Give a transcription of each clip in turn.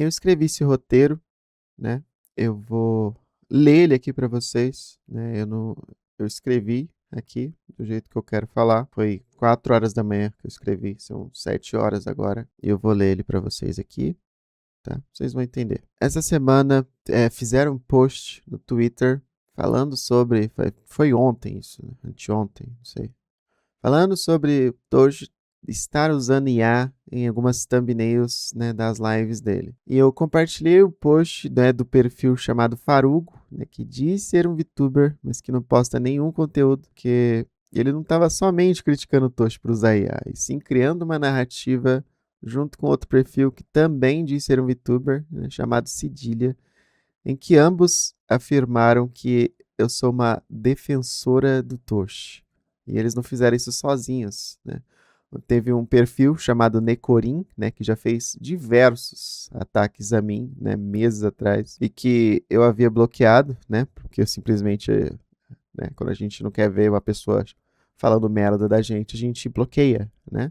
Eu escrevi esse roteiro, né? Eu vou ler ele aqui para vocês, né? Eu escrevi aqui do jeito que eu quero falar. Foi 4 horas da manhã que eu escrevi, são 7 horas agora. E eu vou ler ele para vocês aqui, tá? Vocês vão entender. Essa semana fizeram um post no Twitter falando sobre, foi ontem isso, né? Anteontem, não sei. Falando sobre Doge estar usando IA em algumas thumbnails, né, das lives dele. E eu compartilhei o post, né, do perfil chamado Farugo, né, que diz ser um VTuber, mas que não posta nenhum conteúdo, que ele não estava somente criticando o Toshi por usar IA, e sim criando uma narrativa junto com outro perfil que também diz ser um VTuber, né, chamado Cedilha, em que ambos afirmaram que eu sou uma defensora do Toshi. E eles não fizeram isso sozinhos, né? Teve um perfil chamado Necorin, né, que já fez diversos ataques a mim, né, meses atrás, e que eu havia bloqueado, né, porque eu simplesmente, né, quando a gente não quer ver uma pessoa falando merda da gente, a gente bloqueia, né?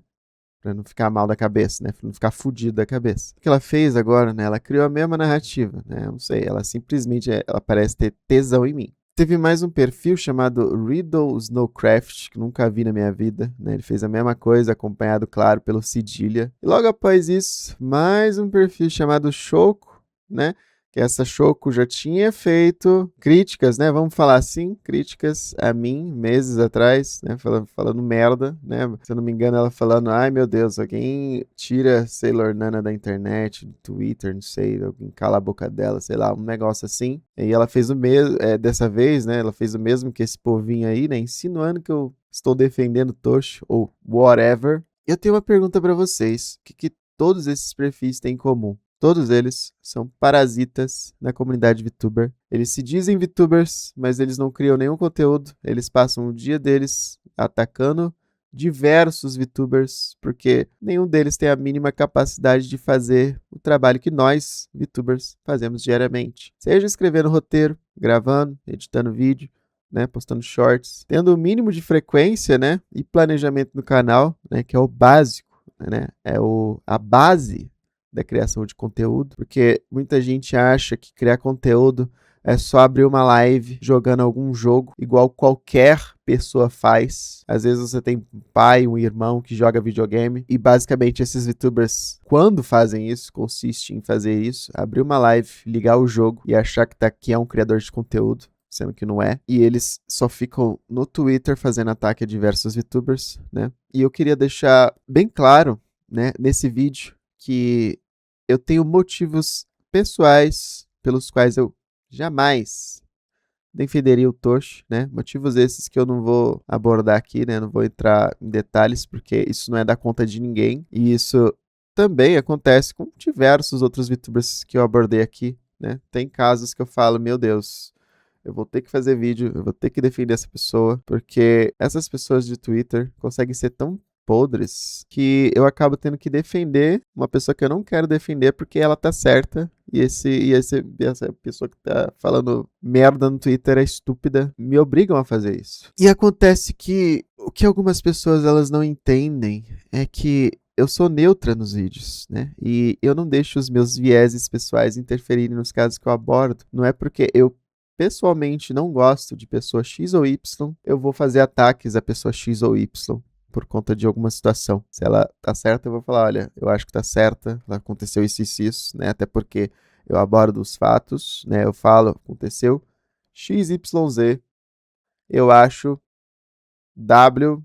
Pra não ficar mal da cabeça, né? Pra não ficar fudido da cabeça. O que ela fez agora, né? Ela criou a mesma narrativa, né? Eu não sei, ela simplesmente, ela parece ter tesão em mim. Teve mais um perfil chamado Riddle Snowcraft, que nunca vi na minha vida, né? Ele fez a mesma coisa, acompanhado, claro, pelo Cedilha. E logo após isso, mais um perfil chamado Choco, né? Que essa Choco já tinha feito críticas, né? Vamos falar assim, críticas a mim meses atrás, né? Falando merda, né? Se eu não me engano, ela falando, ai meu Deus, alguém tira Sailor Nana da internet, do Twitter, não sei, alguém cala a boca dela, sei lá, um negócio assim. E ela fez o mesmo, dessa vez, né? Ela fez o mesmo que esse povinho aí, né? Insinuando que eu estou defendendo Toshi ou whatever. Eu tenho uma pergunta para vocês: o que todos esses perfis têm em comum? Todos eles são parasitas na comunidade VTuber. Eles se dizem VTubers, mas eles não criam nenhum conteúdo. Eles passam o dia deles atacando diversos VTubers, porque nenhum deles tem a mínima capacidade de fazer o trabalho que nós, VTubers, fazemos diariamente. Seja escrevendo roteiro, gravando, editando vídeo, né, postando shorts, tendo o mínimo de frequência, né, e planejamento no canal, né, que é o básico, né, a base da criação de conteúdo, porque muita gente acha que criar conteúdo é só abrir uma live jogando algum jogo, igual qualquer pessoa faz. Às vezes você tem um pai, um irmão que joga videogame, e basicamente esses VTubers, quando fazem isso, consiste em fazer isso, abrir uma live, ligar o jogo e achar que é um criador de conteúdo, sendo que não é. E eles só ficam no Twitter fazendo ataque a diversos VTubers, né? E eu queria deixar bem claro, né, nesse vídeo, que eu tenho motivos pessoais pelos quais eu jamais defenderia o Toshi, né? Motivos esses que eu não vou abordar aqui, né? Não vou entrar em detalhes, porque isso não é da conta de ninguém. E isso também acontece com diversos outros VTubers que eu abordei aqui, né? Tem casos que eu falo, meu Deus, eu vou ter que fazer vídeo, eu vou ter que defender essa pessoa, porque essas pessoas de Twitter conseguem ser tão podres que eu acabo tendo que defender uma pessoa que eu não quero defender porque essa pessoa que tá falando merda no Twitter é estúpida, me obrigam a fazer isso. E acontece que o que algumas pessoas elas não entendem é que eu sou neutra nos vídeos, né? E eu não deixo os meus vieses pessoais interferirem nos casos que eu abordo. Não é porque eu pessoalmente não gosto de pessoa X ou Y, eu vou fazer ataques a pessoa X ou Y por conta de alguma situação. Se ela tá certa, eu vou falar, olha, eu acho que tá certa, aconteceu isso e isso, né? Até porque eu abordo os fatos, né? Eu falo, aconteceu X, Y, Z, eu acho W,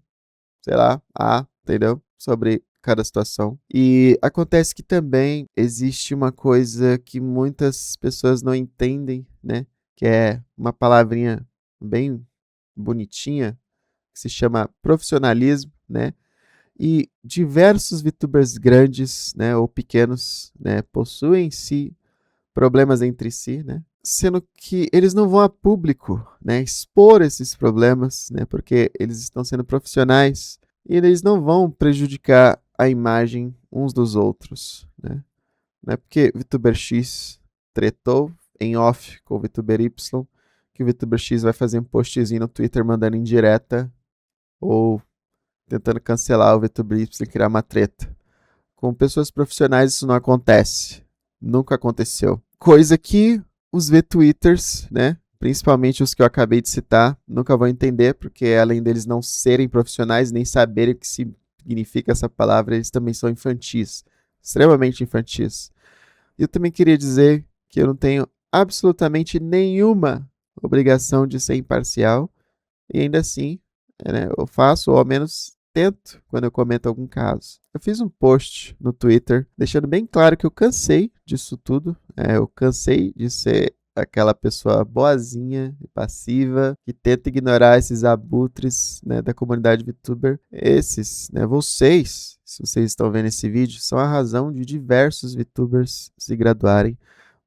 sei lá, A, entendeu? Sobre cada situação. E acontece que também existe uma coisa que muitas pessoas não entendem, né? Que é uma palavrinha bem bonitinha, que se chama profissionalismo, né? E diversos VTubers grandes, né, ou pequenos, né, possuem sim problemas entre si, né? Sendo que eles não vão a público, né, expor esses problemas, né, porque eles estão sendo profissionais e eles não vão prejudicar a imagem uns dos outros, né? Não é porque VTuber X tretou em off com o VTuber Y que o VTuber X vai fazer um postzinho no Twitter mandando indireta ou tentando cancelar o VTuber Y e criar uma treta. Com pessoas profissionais isso não acontece, nunca aconteceu. Coisa que os VTwitters, né, principalmente os que eu acabei de citar, nunca vão entender, porque além deles não serem profissionais, nem saberem o que significa essa palavra, eles também são infantis, extremamente infantis. E eu também queria dizer que eu não tenho absolutamente nenhuma obrigação de ser imparcial, e ainda assim, né, eu faço, ou ao menos tento, quando eu comento algum caso. Eu fiz um post no Twitter, deixando bem claro que eu cansei disso tudo. Eu cansei de ser aquela pessoa boazinha e passiva que tenta ignorar esses abutres, né, da comunidade VTuber. Esses, né, vocês, se vocês estão vendo esse vídeo, são a razão de diversos VTubers se graduarem.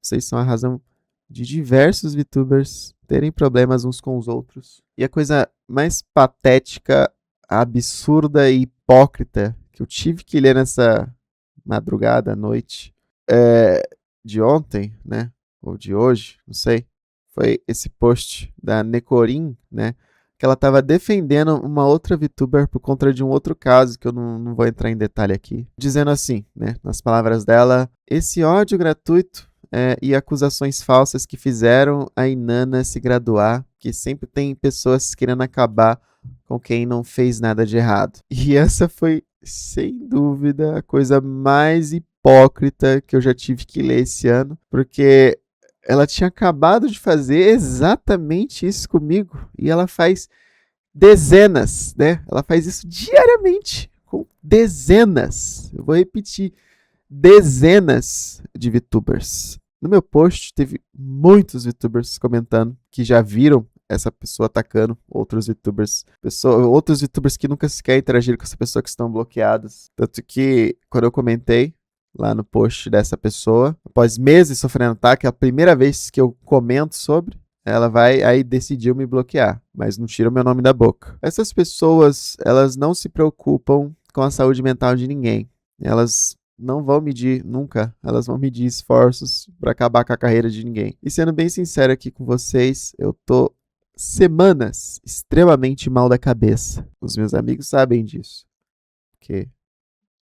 Vocês são a razão de diversos VTubers terem problemas uns com os outros. E a coisa mais patética, absurda e hipócrita que eu tive que ler nessa madrugada, à noite, de ontem, né? Ou de hoje, não sei. Foi esse post da Necorin, né? Que ela estava defendendo uma outra VTuber por conta de um outro caso, que eu não vou entrar em detalhe aqui. Dizendo assim, né? Nas palavras dela, esse ódio gratuito e acusações falsas que fizeram a Inanna se graduar, que sempre tem pessoas querendo acabar com quem não fez nada de errado. E essa foi, sem dúvida, a coisa mais hipócrita que eu já tive que ler esse ano, porque ela tinha acabado de fazer exatamente isso comigo, e ela faz dezenas, né? Ela faz isso diariamente, com dezenas. Eu vou repetir, dezenas de VTubers. No meu post teve muitos VTubers comentando que já viram essa pessoa atacando outros VTubers, outros VTubers que nunca sequer interagiram com essa pessoa, que estão bloqueados. Tanto que quando eu comentei lá no post dessa pessoa, após meses sofrendo ataque, é a primeira vez que eu comento sobre, ela vai aí decidiu me bloquear, mas não tira o meu nome da boca. Essas pessoas, elas não se preocupam com a saúde mental de ninguém. Elas não vão medir, nunca, elas vão medir esforços para acabar com a carreira de ninguém. E sendo bem sincero aqui com vocês, eu tô semanas extremamente mal da cabeça. Os meus amigos sabem disso. Porque,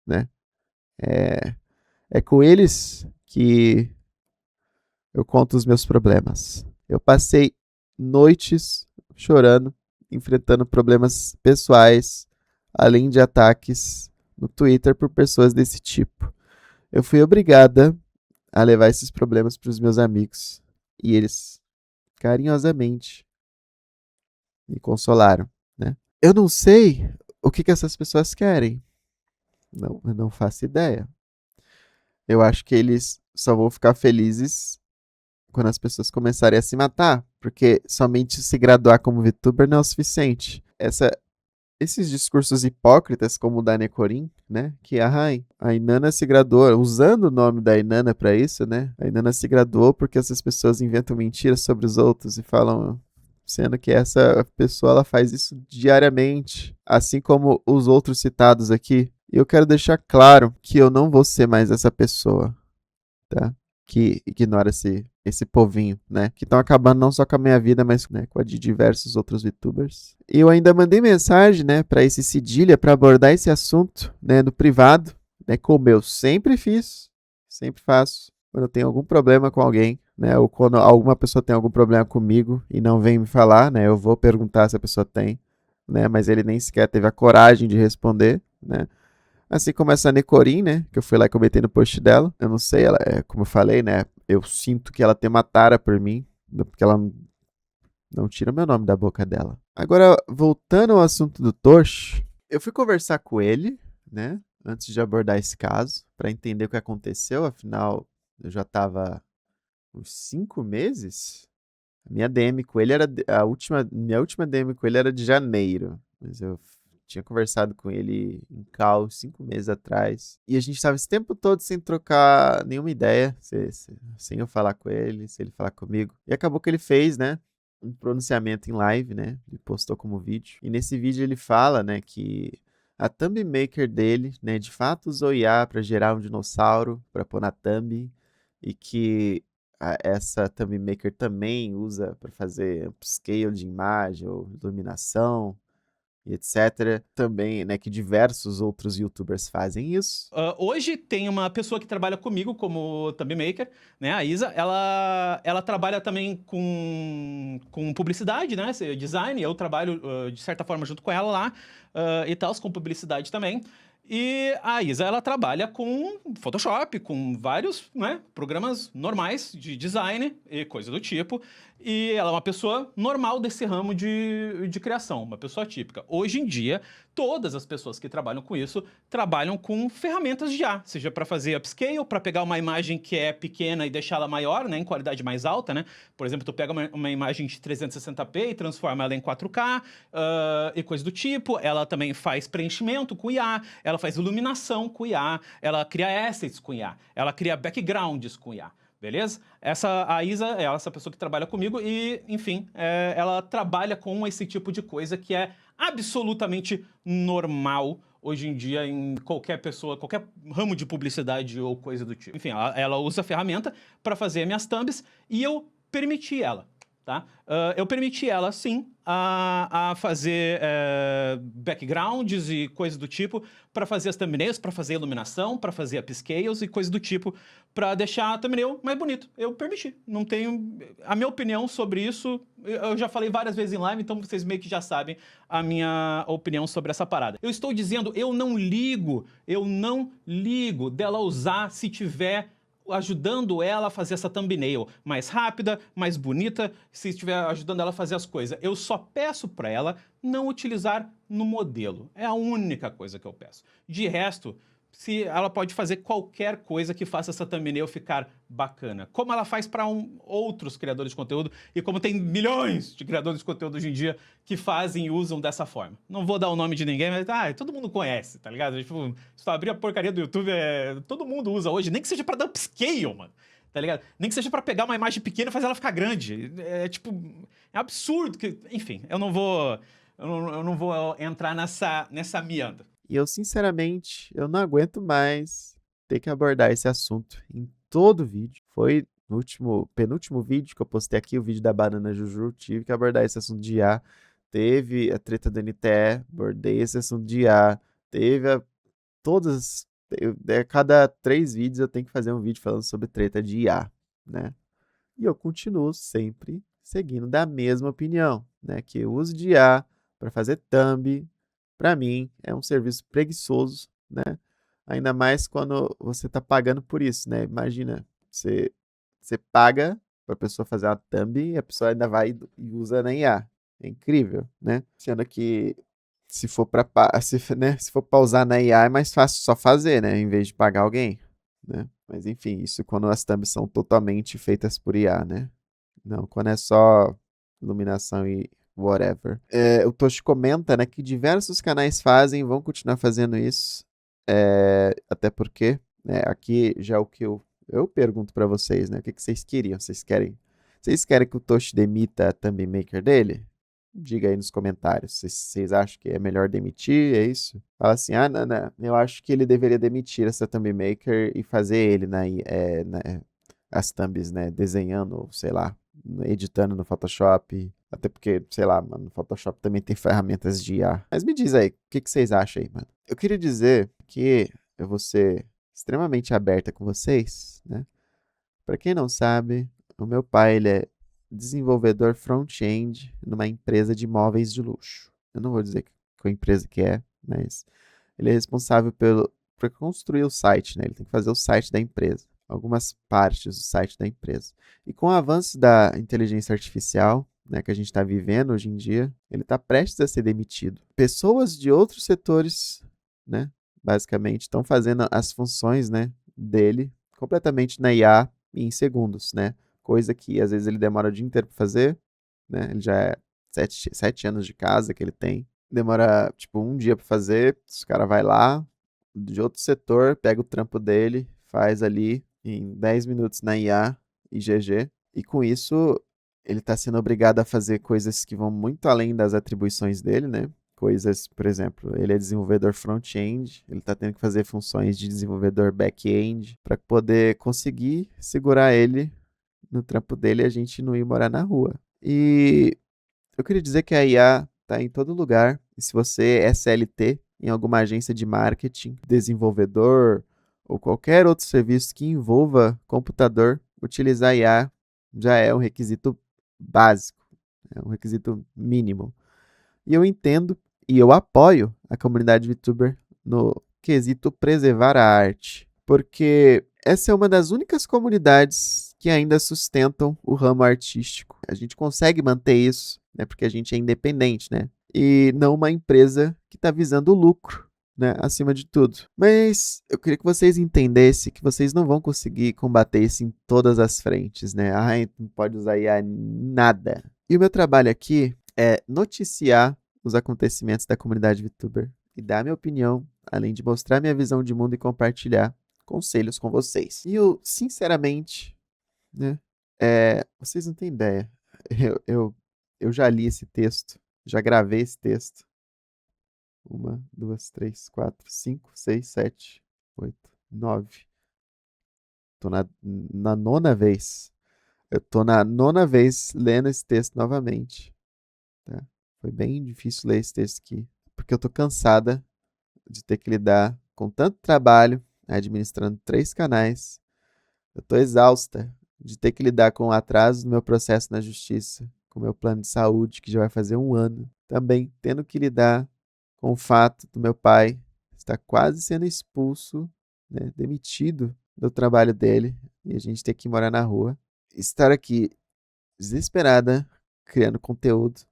né, é com eles que eu conto os meus problemas. Eu passei noites chorando, enfrentando problemas pessoais, além de ataques no Twitter por pessoas desse tipo. Eu fui obrigada a levar esses problemas para os meus amigos e eles carinhosamente me consolaram, né? Eu não sei o que essas pessoas querem. Não, eu não faço ideia. Eu acho que eles só vão ficar felizes quando as pessoas começarem a se matar, porque somente se graduar como VTuber não é o suficiente. Esses discursos hipócritas, como o da Necorin, né? Que a Inanna se graduou, usando o nome da Inanna para isso, né? A Inanna se graduou porque essas pessoas inventam mentiras sobre os outros e falam, sendo que essa pessoa ela faz isso diariamente, assim como os outros citados aqui. E eu quero deixar claro que eu não vou ser mais essa pessoa, tá? Que ignora esse povinho, né? Que estão acabando não só com a minha vida, mas, né, com a de diversos outros VTubers. E eu ainda mandei mensagem, né, para esse Cedilha para abordar esse assunto, né, no privado, né, como eu sempre fiz, sempre faço, quando eu tenho algum problema com alguém, né, ou quando alguma pessoa tem algum problema comigo e não vem me falar, né, eu vou perguntar se a pessoa tem, né, mas ele nem sequer teve a coragem de responder, né. Assim como essa Necorin, né? Que eu fui lá e comentei no post dela. Eu não sei, ela como eu falei, né? Eu sinto que ela tem uma tara por mim, porque ela não tira meu nome da boca dela. Agora, voltando ao assunto do Tosh, eu fui conversar com ele, né? Antes de abordar esse caso, para entender o que aconteceu. Afinal, eu já tava uns 5 meses. Minha DM com ele era minha última DM com ele era de janeiro, mas eu tinha conversado com ele em call 5 meses atrás. E a gente estava esse tempo todo sem trocar nenhuma ideia, sem eu falar com ele, sem ele falar comigo. E acabou que ele fez, né, um pronunciamento em live, né, ele postou como vídeo. E nesse vídeo ele fala, né, que a thumb maker dele, né, de fato usou IA para gerar um dinossauro, para pôr na thumb, e que essa thumb maker também usa para fazer upscale de imagem ou iluminação, e etc. Também, né, que diversos outros YouTubers fazem isso. Hoje tem uma pessoa que trabalha comigo como thumb maker, né, a Isa. Ela trabalha também com publicidade, né, design. Eu trabalho, de certa forma, junto com ela lá, e tal, com publicidade também. E a Isa, ela trabalha com Photoshop, com vários, né, programas normais de design e coisa do tipo. E ela é uma pessoa normal desse ramo de criação, uma pessoa típica. Hoje em dia, todas as pessoas que trabalham com isso trabalham com ferramentas de IA, seja para fazer upscale, para pegar uma imagem que é pequena e deixá-la maior, né, em qualidade mais alta, né? Por exemplo, tu pega uma imagem de 360p e transforma ela em 4K, e coisa do tipo. Ela também faz preenchimento com IA, ela faz iluminação com IA, ela cria assets com IA, ela cria backgrounds com IA. Beleza? A Isa é essa pessoa que trabalha comigo e, enfim, ela trabalha com esse tipo de coisa que é absolutamente normal hoje em dia em qualquer pessoa, qualquer ramo de publicidade ou coisa do tipo. Enfim, ela usa a ferramenta para fazer minhas thumbs e eu permiti ela, tá? Eu permiti ela, sim, a fazer backgrounds e coisas do tipo, para fazer as thumbnails, para fazer iluminação, para fazer upscales e coisas do tipo, para deixar a thumbnail mais bonito. Eu permiti. Não tenho... A minha opinião sobre isso, eu já falei várias vezes em live, então vocês meio que já sabem a minha opinião sobre essa parada. Eu estou dizendo, eu não ligo dela usar se tiver ajudando ela a fazer essa thumbnail mais rápida, mais bonita, se estiver ajudando ela a fazer as coisas. Eu só peço para ela não utilizar no modelo. É a única coisa que eu peço. De resto, se ela pode fazer qualquer coisa que faça essa thumbnail ficar bacana. Como ela faz para outros criadores de conteúdo e como tem milhões de criadores de conteúdo hoje em dia que fazem e usam dessa forma. Não vou dar o nome de ninguém, mas todo mundo conhece, tá ligado? Tipo, se tu abrir a porcaria do YouTube, todo mundo usa hoje, nem que seja para dar upscale, mano. Tá ligado? Nem que seja para pegar uma imagem pequena e fazer ela ficar grande. Tipo, é absurdo. Enfim, eu não vou entrar nessa mianda. E eu, sinceramente, eu não aguento mais ter que abordar esse assunto em todo vídeo. Foi no penúltimo vídeo que eu postei aqui, o vídeo da Banana Juju, tive que abordar esse assunto de IA. Teve a treta do NTE, abordei esse assunto de IA. Teve todas... a cada 3 vídeos eu tenho que fazer um vídeo falando sobre treta de IA, né? E eu continuo sempre seguindo da mesma opinião, né? Que o uso de IA para fazer thumb, para mim, é um serviço preguiçoso, né? Ainda mais quando você está pagando por isso, né? Imagina, você paga para a pessoa fazer uma thumb e a pessoa ainda vai e usa na IA. É incrível, né? Sendo que se for para se for para usar na IA é mais fácil só fazer, né? Em vez de pagar alguém, né? Mas enfim, isso quando as thumbs são totalmente feitas por IA, né? Não, quando é só iluminação e whatever. O Toshi comenta, né, que diversos canais fazem, vão continuar fazendo isso. Até porque, né, aqui já é o que eu pergunto pra vocês, né? O que vocês queriam? Vocês querem que o Toshi demita a thumb maker dele? Diga aí nos comentários. Vocês acham que é melhor demitir? É isso? Fala assim, não, não. Eu acho que ele deveria demitir essa thumb maker e fazer ele as thumbs, né? Desenhando, sei lá, editando no Photoshop. Até porque, sei lá, mano, no Photoshop também tem ferramentas de IA. Mas me diz aí, o que vocês acham aí, mano? Eu queria dizer que eu vou ser extremamente aberta com vocês, né? Pra quem não sabe, o meu pai, ele é desenvolvedor front-end numa empresa de móveis de luxo. Eu não vou dizer qual empresa que é, mas ele é responsável por construir o site, né? Ele tem que fazer o site da empresa, algumas partes do site da empresa. E com o avanço da inteligência artificial, né, que a gente está vivendo hoje em dia, ele está prestes a ser demitido. Pessoas de outros setores, né, basicamente, estão fazendo as funções, né, dele completamente na IA e em segundos, né? Coisa que às vezes ele demora o dia inteiro para fazer, né? Ele já é 7 anos de casa que ele tem. Demora, tipo, um dia para fazer. Os cara vai lá, de outro setor, pega o trampo dele, faz ali em 10 minutos na IA e GG. E com isso, ele está sendo obrigado a fazer coisas que vão muito além das atribuições dele, né? Coisas, por exemplo, ele é desenvolvedor front-end, ele está tendo que fazer funções de desenvolvedor back-end para poder conseguir segurar ele no trampo dele e a gente não ir morar na rua. E eu queria dizer que a IA tá em todo lugar. E se você é CLT em alguma agência de marketing, desenvolvedor ou qualquer outro serviço que envolva computador, utilizar IA já é um requisito básico, é um requisito mínimo. E eu entendo e eu apoio a comunidade VTuber no quesito preservar a arte, porque essa é uma das únicas comunidades que ainda sustentam o ramo artístico. A gente consegue manter isso, né, porque a gente é independente, né? E não uma empresa que está visando o lucro, né, acima de tudo. Mas eu queria que vocês entendessem que vocês não vão conseguir combater isso em todas as frentes, né? Ai, não pode usar IA em nada. E o meu trabalho aqui é noticiar os acontecimentos da comunidade VTuber e dar minha opinião, além de mostrar minha visão de mundo e compartilhar conselhos com vocês. E eu, sinceramente, né, vocês não têm ideia. Eu, eu, eu já li esse texto, já gravei esse texto. 1, 2, 3, 4, 5, 6, 7, 8, 9. Tô na nona vez. Eu tô na nona vez lendo esse texto novamente. Tá? Foi bem difícil ler esse texto aqui, porque eu tô cansada de ter que lidar com tanto trabalho, administrando 3 canais. Eu tô exausta de ter que lidar com o atraso do meu processo na justiça, com o meu plano de saúde, que já vai fazer 1 ano. Também tendo que lidar com o fato do meu pai estar quase sendo expulso, né, demitido do trabalho dele, e a gente ter que morar na rua. Estar aqui desesperada, criando conteúdo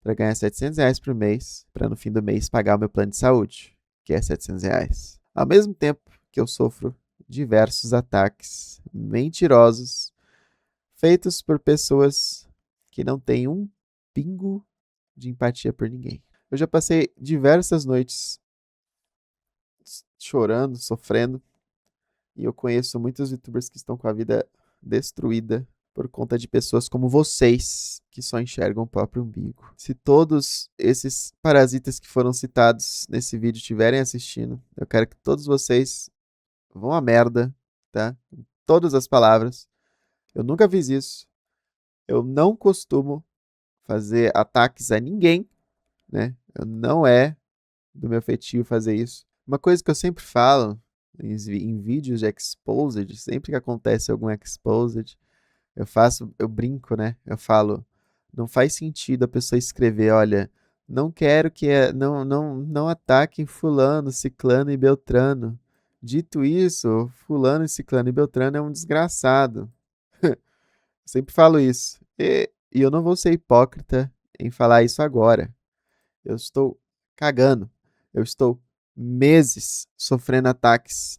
para ganhar R$ 700 por mês, para no fim do mês pagar o meu plano de saúde, que é R$ 700. Ao mesmo tempo que eu sofro diversos ataques mentirosos feitos por pessoas que não têm um pingo de empatia por ninguém. Eu já passei diversas noites chorando, sofrendo, e eu conheço muitos youtubers que estão com a vida destruída por conta de pessoas como vocês, que só enxergam o próprio umbigo. Se todos esses parasitas que foram citados nesse vídeo estiverem assistindo, eu quero que todos vocês vão à merda, tá? Com todas as palavras. Eu nunca fiz isso. Eu não costumo fazer ataques a ninguém, né? Eu não é do meu feitio fazer isso. Uma coisa que eu sempre falo em vídeos de exposed, sempre que acontece algum exposed, eu brinco, né? Eu falo, não faz sentido a pessoa escrever, olha, não quero que não ataquem fulano, ciclano e beltrano. Dito isso, fulano, ciclano e beltrano é um desgraçado. Sempre falo isso. E eu não vou ser hipócrita em falar isso agora. Eu estou cagando. Eu estou meses sofrendo ataques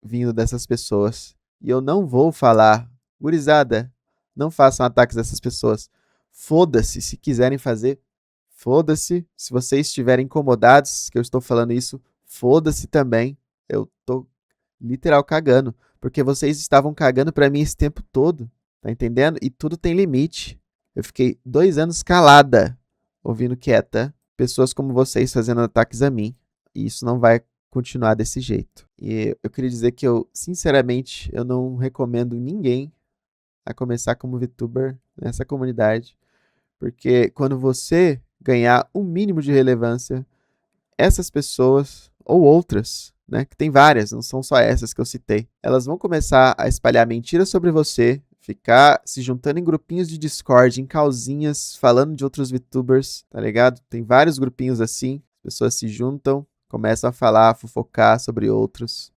vindo dessas pessoas. E eu não vou falar, gurizada, não façam ataques dessas pessoas. Foda-se se quiserem fazer. Foda-se se vocês estiverem incomodados que eu estou falando isso. Foda-se também. Eu tô literal cagando. Porque vocês estavam cagando pra mim esse tempo todo. Tá entendendo? E tudo tem limite. Eu fiquei 2 anos calada, ouvindo quieta, pessoas como vocês fazendo ataques a mim. E isso não vai continuar desse jeito. E eu queria dizer que eu, sinceramente, eu não recomendo ninguém a começar como VTuber nessa comunidade, porque quando você ganhar o mínimo de relevância, essas pessoas ou outras, né, que tem várias, não são só essas que eu citei, elas vão começar a espalhar mentiras sobre você, ficar se juntando em grupinhos de Discord, em calzinhas, falando de outros VTubers, tá ligado? Tem vários grupinhos assim, pessoas se juntam, começam a falar, a fofocar sobre outros,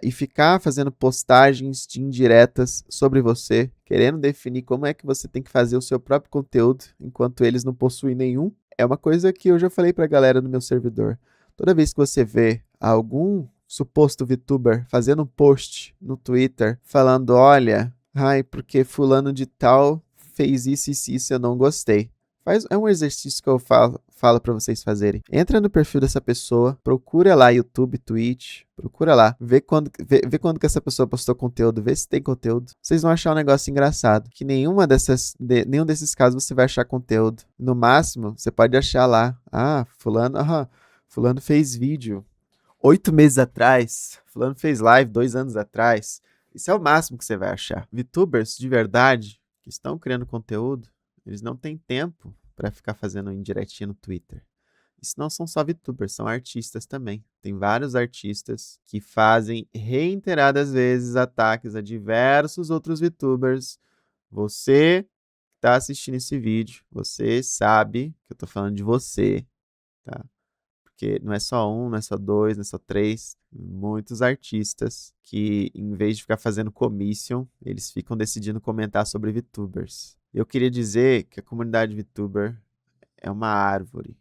e ficar fazendo postagens de indiretas sobre você, querendo definir como é que você tem que fazer o seu próprio conteúdo, enquanto eles não possuem nenhum. É uma coisa que eu já falei pra galera no meu servidor. Toda vez que você vê algum suposto VTuber fazendo um post no Twitter falando, olha, ai, porque fulano de tal fez isso e isso, eu não gostei. É um exercício que eu falo para vocês fazerem. Entra no perfil dessa pessoa, procura lá YouTube, Twitch, procura lá, vê quando que essa pessoa postou conteúdo, vê se tem conteúdo. Vocês vão achar um negócio engraçado, que nenhum desses casos você vai achar conteúdo. No máximo, você pode achar lá, fulano fez vídeo 8 meses atrás, fulano fez live 2 anos atrás. Isso é o máximo que você vai achar. VTubers de verdade, que estão criando conteúdo, eles não têm tempo pra ficar fazendo indiretinha no Twitter. Isso não são só VTubers, são artistas também. Tem vários artistas que fazem reiteradas vezes ataques a diversos outros VTubers. Você que tá assistindo esse vídeo, você sabe que eu tô falando de você, tá? Porque não é só um, não é só dois, não é só três. Muitos artistas que, em vez de ficar fazendo commission, eles ficam decidindo comentar sobre VTubers. Eu queria dizer que a comunidade VTuber é uma árvore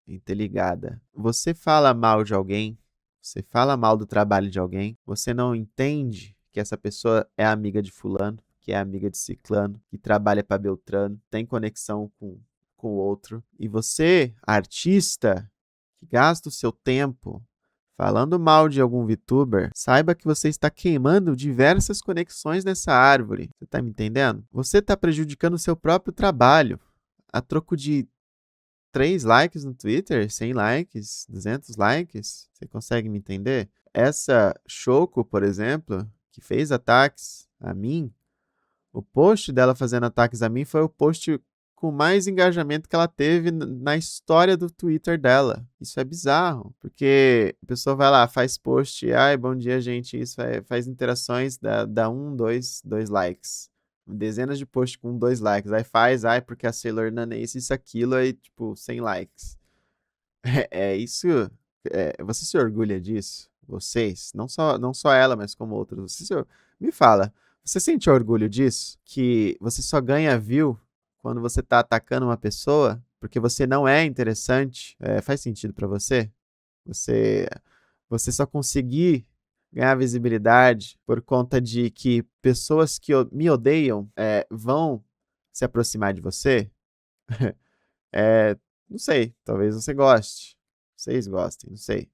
interligada. Você fala mal de alguém, você fala mal do trabalho de alguém, você não entende que essa pessoa é amiga de fulano, que é amiga de ciclano, que trabalha para Beltrano, tem conexão com o outro. E você, artista, que gasta o seu tempo falando mal de algum VTuber, saiba que você está queimando diversas conexões nessa árvore. Você está me entendendo? Você está prejudicando o seu próprio trabalho a troco de 3 likes no Twitter, 100 likes, 200 likes. Você consegue me entender? Essa Choco, por exemplo, que fez ataques a mim, o post dela fazendo ataques a mim foi o post com mais engajamento que ela teve na história do Twitter dela. Isso é bizarro, porque a pessoa vai lá, faz post, ai, bom dia, gente, isso faz interações, dá 2 likes. Dezenas de posts com 2 likes. Aí faz, ai, porque a Sailor Nana é isso, aquilo, aí, tipo, 100 likes. Isso. Você se orgulha disso? Vocês? Não só ela, mas como outros. Me fala, você sente orgulho disso? Que você só ganha view quando você tá atacando uma pessoa porque você não é interessante? Faz sentido pra você? Você, você só conseguir ganhar visibilidade por conta de que pessoas que me odeiam vão se aproximar de você? É, não sei, talvez você goste. Vocês gostem, não sei.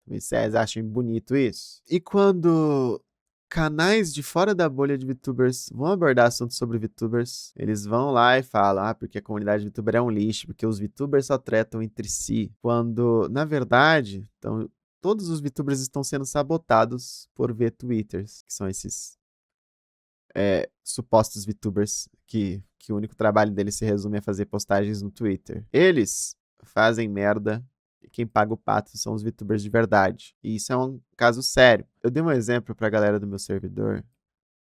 Talvez vocês achem bonito isso. E quando canais de fora da bolha de VTubers vão abordar assuntos sobre VTubers, eles vão lá e falam, porque a comunidade VTuber é um lixo, porque os VTubers só tretam entre si. Quando, na verdade, todos os VTubers estão sendo sabotados por VTwitters, que são esses supostos VTubers que o único trabalho deles se resume a fazer postagens no Twitter. Eles fazem merda e quem paga o pato são os VTubers de verdade. E isso é um caso sério. Eu dei um exemplo pra galera do meu servidor.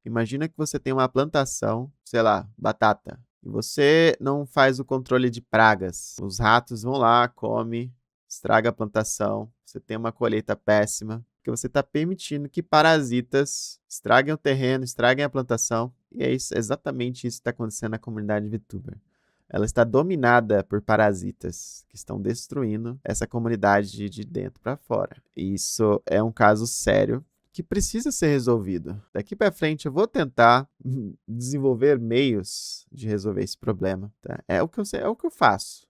Imagina que você tem uma plantação, sei lá, batata, e você não faz o controle de pragas. Os ratos vão lá, comem, estraga a plantação, você tem uma colheita péssima, porque você está permitindo que parasitas estraguem o terreno, estraguem a plantação, e é exatamente isso que está acontecendo na comunidade VTuber. Ela está dominada por parasitas que estão destruindo essa comunidade de dentro para fora. E isso é um caso sério que precisa ser resolvido. Daqui para frente eu vou tentar desenvolver meios de resolver esse problema. Tá? É o que eu faço.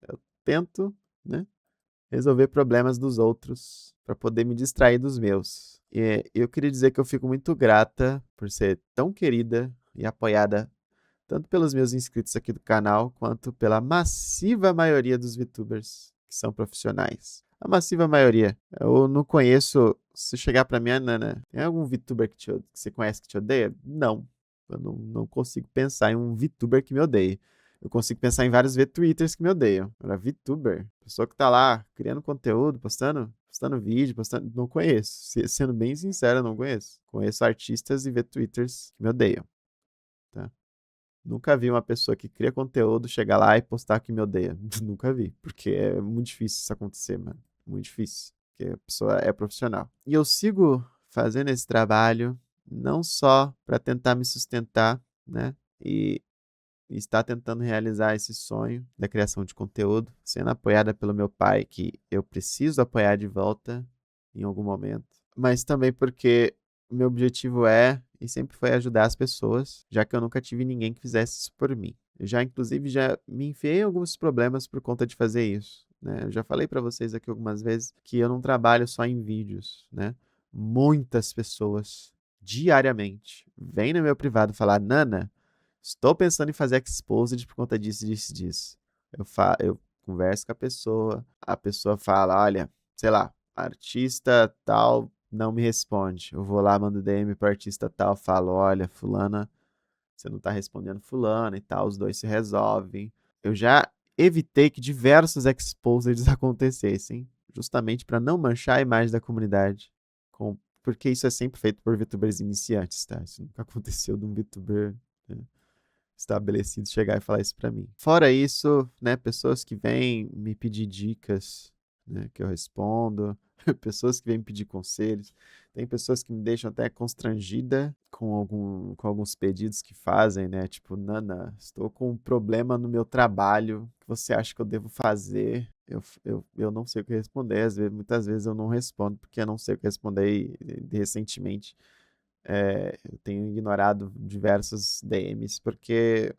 Eu tento, né, resolver problemas dos outros para poder me distrair dos meus. E eu queria dizer que eu fico muito grata por ser tão querida e apoiada tanto pelos meus inscritos aqui do canal, quanto pela massiva maioria dos VTubers que são profissionais. A massiva maioria. Eu não conheço, se chegar pra mim, Nana, tem algum VTuber que você conhece que te odeia? Não. Eu não consigo pensar em um VTuber que me odeie. Eu consigo pensar em vários VTwitters que me odeiam. Agora, VTuber, pessoa que tá lá criando conteúdo, postando vídeo, não conheço. Sendo bem sincero, eu não conheço. Conheço artistas e VTwitters que me odeiam. Tá? Nunca vi uma pessoa que cria conteúdo chegar lá e postar que me odeia. Nunca vi. Porque é muito difícil isso acontecer, mano. Muito difícil. Porque a pessoa é profissional. E eu sigo fazendo esse trabalho não só para tentar me sustentar, né? E estar tentando realizar esse sonho da criação de conteúdo, sendo apoiada pelo meu pai, que eu preciso apoiar de volta em algum momento. Mas também porque o meu objetivo e sempre foi ajudar as pessoas, já que eu nunca tive ninguém que fizesse isso por mim. Eu inclusive, já me enfiei em alguns problemas por conta de fazer isso, né? Eu já falei para vocês aqui algumas vezes que eu não trabalho só em vídeos, né? Muitas pessoas, diariamente, vêm no meu privado falar, Nana, estou pensando em fazer exposed por conta disso, disso, disso. Eu converso com a pessoa fala, olha, sei lá, artista tal não me responde. Eu vou lá, mando DM pro artista tal, falo, olha, fulana, você não tá respondendo fulana e tal, os dois se resolvem. Eu já evitei que diversos exposeds acontecessem, justamente para não manchar a imagem da comunidade, porque isso é sempre feito por VTubers iniciantes, tá? Isso nunca aconteceu de um VTuber, né, estabelecido chegar e falar isso para mim. Fora isso, né, pessoas que vêm me pedir dicas, né, que eu respondo, pessoas que vêm me pedir conselhos, tem pessoas que me deixam até constrangida com alguns pedidos que fazem, né, tipo, Nana, estou com um problema no meu trabalho, o que você acha que eu devo fazer? Eu não sei o que responder, muitas vezes eu não respondo, porque eu não sei o que responder e recentemente eu tenho ignorado diversos DMs porque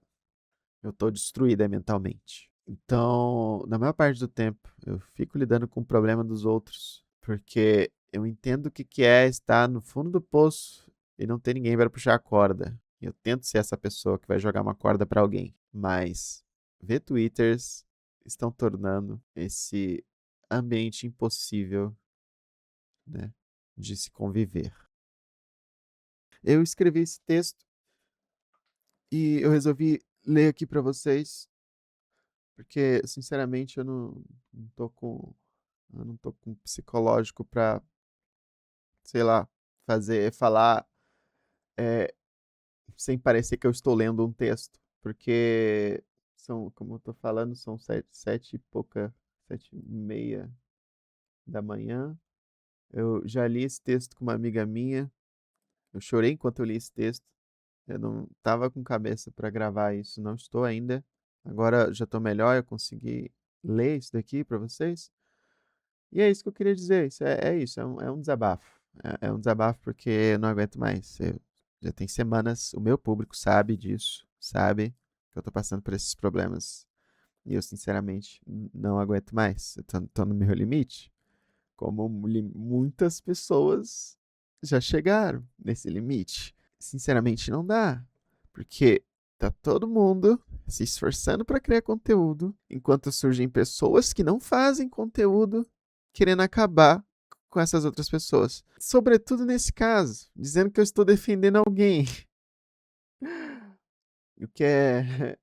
eu tô destruída mentalmente. Então, na maior parte do tempo, eu fico lidando com o problema dos outros, porque eu entendo o que que é estar no fundo do poço e não ter ninguém para puxar a corda. Eu tento ser essa pessoa que vai jogar uma corda para alguém, mas VTwitters estão tornando esse ambiente impossível, né, de se conviver. Eu escrevi esse texto e eu resolvi ler aqui para vocês, porque sinceramente não tô com eu não tô com psicológico para, sei lá, falar é, sem parecer que eu estou lendo um texto, porque como eu tô falando, são 7h30 da manhã. Eu já li esse texto com uma amiga minha. Eu chorei enquanto eu li esse texto. Eu não tava com cabeça para gravar isso, não estou ainda. Agora já estou melhor, eu consegui ler isso daqui para vocês. E é isso que eu queria dizer. É isso, é um desabafo. É um desabafo porque eu não aguento mais. Já tem semanas, o meu público sabe disso, sabe que eu estou passando por esses problemas. E eu, sinceramente, não aguento mais. Eu tô no meu limite. Como muitas pessoas já chegaram nesse limite. Sinceramente, não dá. Porque tá todo mundo se esforçando para criar conteúdo, enquanto surgem pessoas que não fazem conteúdo querendo acabar com essas outras pessoas. Sobretudo nesse caso, dizendo que eu estou defendendo alguém. O que é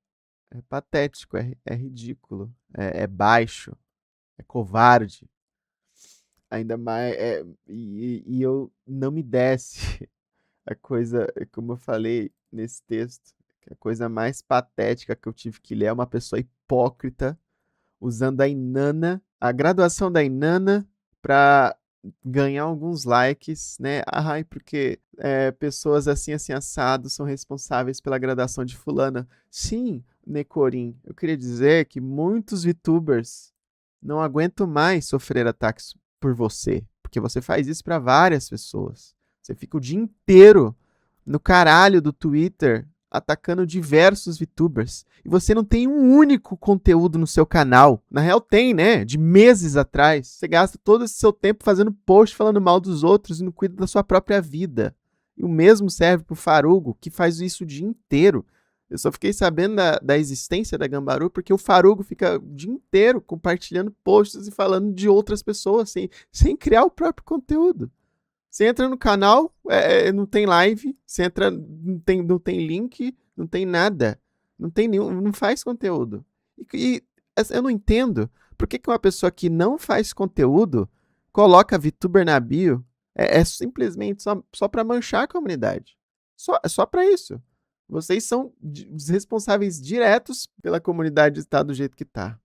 patético, é ridículo, é baixo, é covarde. Ainda mais. E eu não me desce a coisa, como eu falei nesse texto, que a coisa mais patética que eu tive que ler é uma pessoa hipócrita usando a Inanna, a graduação da Inanna, para ganhar alguns likes, né? Ai, porque pessoas assim, assim, assado são responsáveis pela graduação de fulana. Sim, Necorim, eu queria dizer que muitos VTubers não aguentam mais sofrer ataques por você, porque você faz isso para várias pessoas. Você fica o dia inteiro no caralho do Twitter atacando diversos VTubers. E você não tem um único conteúdo no seu canal. Na real tem, né? De meses atrás. Você gasta todo esse seu tempo fazendo post falando mal dos outros e não cuida da sua própria vida. E o mesmo serve pro Farugo, que faz isso o dia inteiro. Eu só fiquei sabendo da existência da Gambaru porque o Farugo fica o dia inteiro compartilhando posts e falando de outras pessoas, sem criar o próprio conteúdo. Você entra no canal, não tem live, você entra, não tem link, não tem nada. Não tem nenhum, não faz conteúdo. E eu não entendo por que uma pessoa que não faz conteúdo coloca VTuber na bio. É simplesmente só para manchar a comunidade. Só para isso. Vocês são os responsáveis diretos pela comunidade estar do jeito que tá.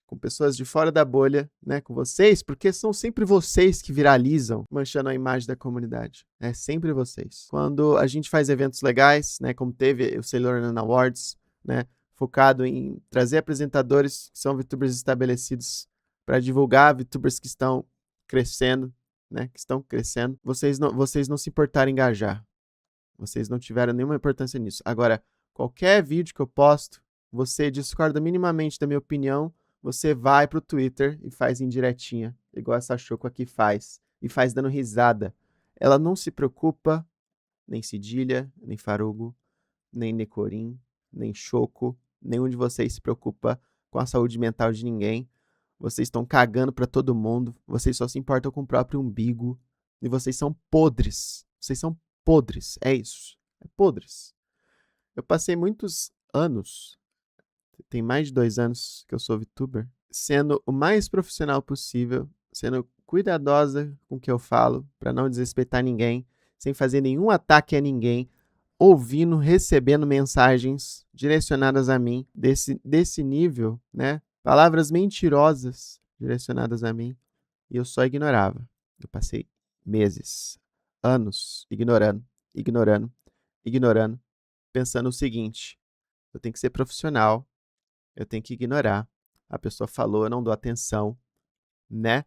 Com pessoas de fora da bolha, né, com vocês, porque são sempre vocês que viralizam, manchando a imagem da comunidade. É sempre vocês. Quando a gente faz eventos legais, né, como teve o Sailor Moon Awards, né, focado em trazer apresentadores que são VTubers estabelecidos para divulgar VTubers que estão crescendo, né, vocês não se importaram em engajar. Vocês não tiveram nenhuma importância nisso. Agora, qualquer vídeo que eu posto, você discorda minimamente da minha opinião, você vai pro Twitter e faz indiretinha, igual essa Choco aqui faz, e faz dando risada. Ela não se preocupa, nem Cedilha, nem Farugo, nem Necorim, nem Choco, nenhum de vocês se preocupa com a saúde mental de ninguém. Vocês estão cagando pra todo mundo, vocês só se importam com o próprio umbigo, e vocês são podres. Vocês são podres, é isso. É podres. Eu passei muitos anos Tem mais de 2 anos que eu sou VTuber, sendo o mais profissional possível, sendo cuidadosa com o que eu falo, para não desrespeitar ninguém, sem fazer nenhum ataque a ninguém, ouvindo, recebendo mensagens direcionadas a mim, desse nível, né? Palavras mentirosas direcionadas a mim, e eu só ignorava. Eu passei meses, anos, ignorando, pensando o seguinte: eu tenho que ser profissional, eu tenho que ignorar. A pessoa falou, eu não dou atenção, né?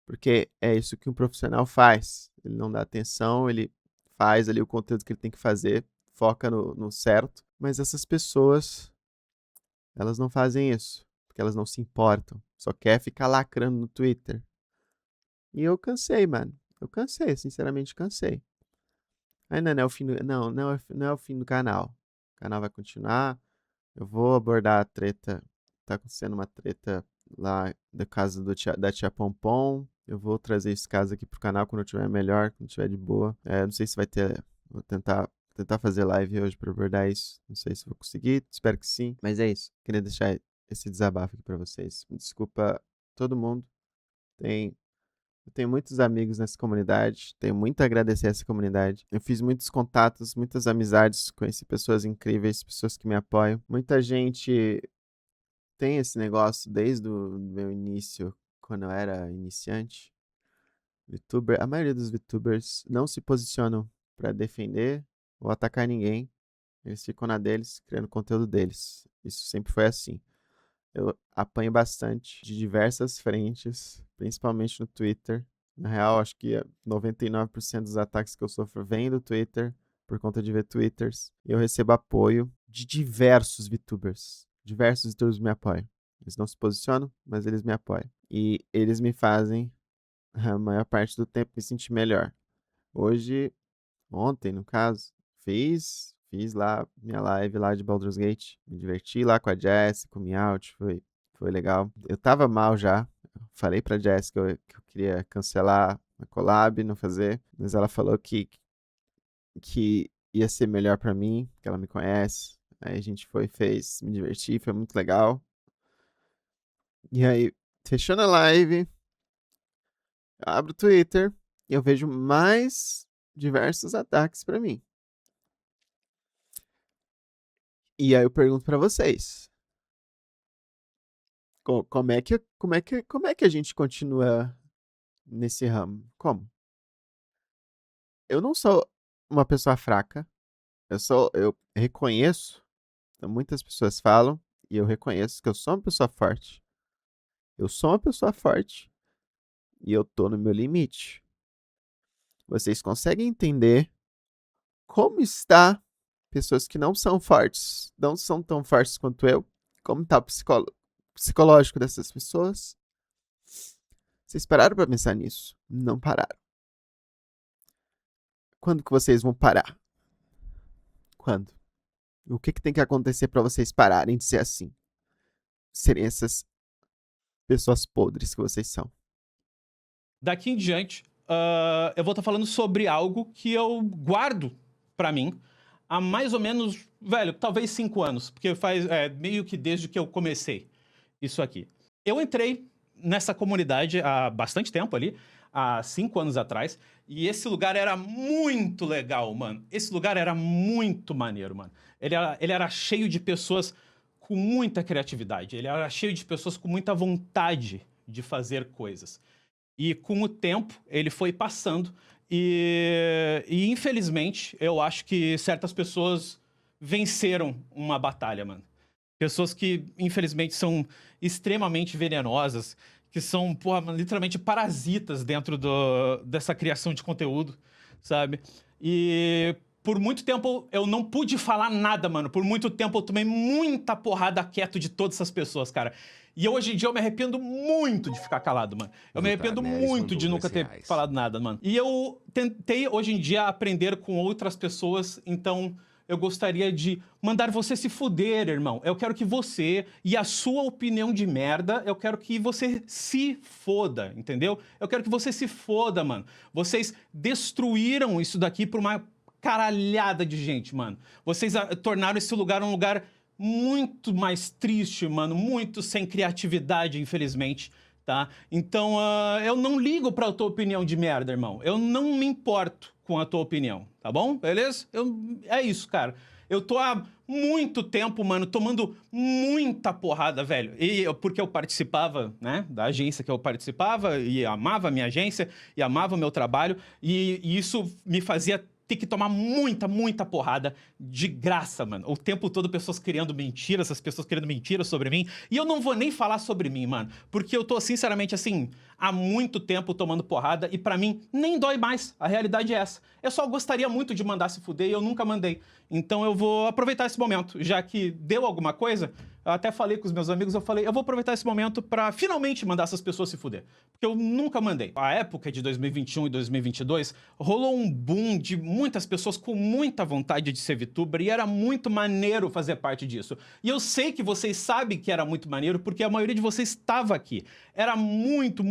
Porque é isso que um profissional faz. Ele não dá atenção, ele faz ali o conteúdo que ele tem que fazer, foca no certo. Mas essas pessoas, elas não fazem isso, porque elas não se importam. Só quer ficar lacrando no Twitter. E eu cansei, mano. Eu cansei, sinceramente cansei. Ainda não é o fim do, não é o fim do canal. O canal vai continuar. Eu vou abordar a treta. Tá acontecendo uma treta lá da casa da tia Pompom. Eu vou trazer esse caso aqui pro canal quando eu tiver melhor, quando tiver de boa. Não sei se vai ter. Vou tentar fazer live hoje pra abordar isso. Não sei se vou conseguir. Espero que sim. Mas é isso. Queria deixar esse desabafo aqui pra vocês. Desculpa todo mundo. Eu tenho muitos amigos nessa comunidade, tenho muito a agradecer a essa comunidade. Eu fiz muitos contatos, muitas amizades, conheci pessoas incríveis, pessoas que me apoiam. Muita gente tem esse negócio desde o meu início, quando eu era iniciante, VTuber. A maioria dos VTubers não se posicionam para defender ou atacar ninguém. Eles ficam na deles, criando conteúdo deles. Isso sempre foi assim. Eu apanho bastante de diversas frentes, principalmente no Twitter. Na real, acho que 99% dos ataques que eu sofro vêm do Twitter, por conta de ver Twitters. E eu recebo apoio de diversos VTubers. Diversos VTubers me apoiam. Eles não se posicionam, mas eles me apoiam. E eles me fazem, a maior parte do tempo, me sentir melhor. Ontem, no caso, fiz lá minha live lá de Baldur's Gate. Me diverti lá com a Jess, com o Meowth, foi legal. Eu tava mal já. Falei pra Jess que eu queria cancelar a collab, não fazer. Mas ela falou que ia ser melhor pra mim, que ela me conhece. Aí a gente fez, me diverti, foi muito legal. E aí, fechando a live, eu abro o Twitter e eu vejo mais diversos ataques pra mim. E aí eu pergunto pra vocês, como é que a gente continua nesse ramo? Como? Eu não sou uma pessoa fraca. Eu reconheço, muitas pessoas falam, e eu reconheço que eu sou uma pessoa forte. Eu sou uma pessoa forte e eu tô no meu limite. Vocês conseguem entender como está pessoas que não são fortes, não são tão fortes quanto eu? Como tá o psicológico dessas pessoas? Vocês pararam pra pensar nisso? Não pararam. Quando que vocês vão parar? Quando? O que tem que acontecer pra vocês pararem de ser assim? Serem essas pessoas podres que vocês são. Daqui em diante, eu vou estar falando sobre algo que eu guardo pra mim há mais ou menos, velho, talvez 5 anos, porque faz meio que desde que eu comecei isso aqui. Eu entrei nessa comunidade há bastante tempo ali, há 5 anos atrás, e esse lugar era muito legal, mano. Esse lugar era muito maneiro, mano. Ele era cheio de pessoas com muita criatividade, ele era cheio de pessoas com muita vontade de fazer coisas. E com o tempo, ele foi passando e infelizmente, eu acho que certas pessoas venceram uma batalha, mano. Pessoas que, infelizmente, são extremamente venenosas, que são, porra, literalmente parasitas dentro dessa criação de conteúdo, sabe? E por muito tempo eu não pude falar nada, mano. Por muito tempo eu tomei muita porrada quieto de todas essas pessoas, cara. E hoje em dia eu me arrependo muito de ficar calado, mano. Eu me arrependo muito de nunca ter falado nada, mano. E eu tentei, hoje em dia, aprender com outras pessoas, então eu gostaria de mandar você se fuder, irmão. Eu quero que você e a sua opinião de merda, eu quero que você se foda, entendeu? Eu quero que você se foda, mano. Vocês destruíram isso daqui por uma caralhada de gente, mano. Vocês tornaram esse lugar um lugar muito mais triste, mano, muito sem criatividade, infelizmente, tá? Então, eu não ligo pra tua opinião de merda, irmão. Eu não me importo com a tua opinião, tá bom? Beleza? É isso, cara. Eu tô há muito tempo, mano, tomando muita porrada, velho. Porque eu participava, né, da agência que eu participava e amava a minha agência e amava o meu trabalho e isso me fazia ter que tomar muita porrada de graça, mano. O tempo todo pessoas criando mentiras, essas pessoas querendo mentiras sobre mim. E eu não vou nem falar sobre mim, mano. Porque eu tô, sinceramente, assim, há muito tempo tomando porrada e pra mim nem dói mais. A realidade é essa. Eu só gostaria muito de mandar se fuder e eu nunca mandei. Então eu vou aproveitar esse momento, já que deu alguma coisa. Eu até falei com os meus amigos, eu vou aproveitar esse momento pra finalmente mandar essas pessoas se fuder. Porque eu nunca mandei. A época de 2021 e 2022 rolou um boom de muitas pessoas com muita vontade de ser VTuber e era muito maneiro fazer parte disso. E eu sei que vocês sabem que era muito maneiro porque a maioria de vocês estava aqui. Era muito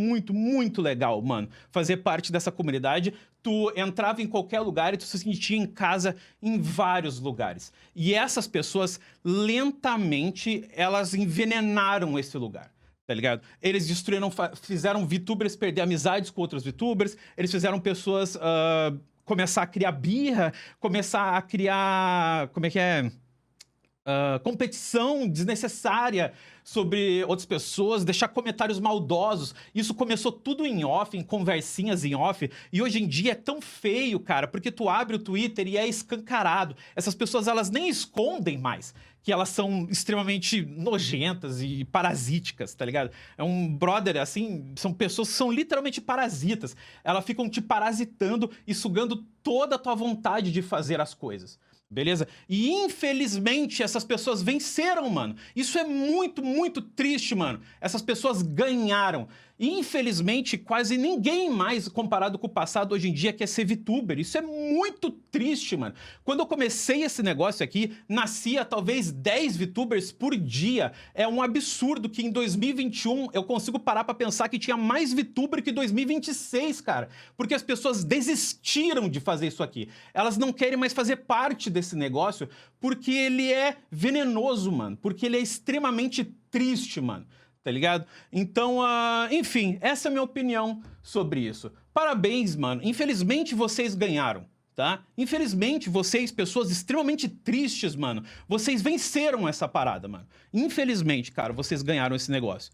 legal, mano, fazer parte dessa comunidade. Tu entrava em qualquer lugar e tu se sentia em casa em vários lugares. E essas pessoas, lentamente, elas envenenaram esse lugar, tá ligado? Eles destruíram, fizeram VTubers perder amizades com outros VTubers, eles fizeram pessoas começar a criar birra, começar a criar, como é que é? Competição desnecessária sobre outras pessoas, deixar comentários maldosos. Isso começou tudo em off, em conversinhas em off, e hoje em dia é tão feio, cara, porque tu abre o Twitter e é escancarado. Essas pessoas, elas nem escondem mais que elas são extremamente nojentas e parasíticas, tá ligado? É um brother, assim, são pessoas que são literalmente parasitas. Elas ficam te parasitando e sugando toda a tua vontade de fazer as coisas. Beleza? E infelizmente essas pessoas venceram, mano. Isso é muito triste, mano. Essas pessoas ganharam. Infelizmente, quase ninguém mais, comparado com o passado hoje em dia, quer ser VTuber. Isso é muito triste, mano. Quando eu comecei esse negócio aqui, nascia talvez 10 VTubers por dia. É um absurdo que em 2021 eu consigo parar pra pensar que tinha mais VTuber que 2026, cara. Porque as pessoas desistiram de fazer isso aqui. Elas não querem mais fazer parte desse negócio porque ele é venenoso, mano. Porque ele é extremamente triste, mano. Tá ligado? Então, enfim, essa é a minha opinião sobre isso. Parabéns, mano. Infelizmente vocês ganharam, tá? Infelizmente vocês, pessoas extremamente tristes, mano, vocês venceram essa parada, mano. Infelizmente, cara, vocês ganharam esse negócio.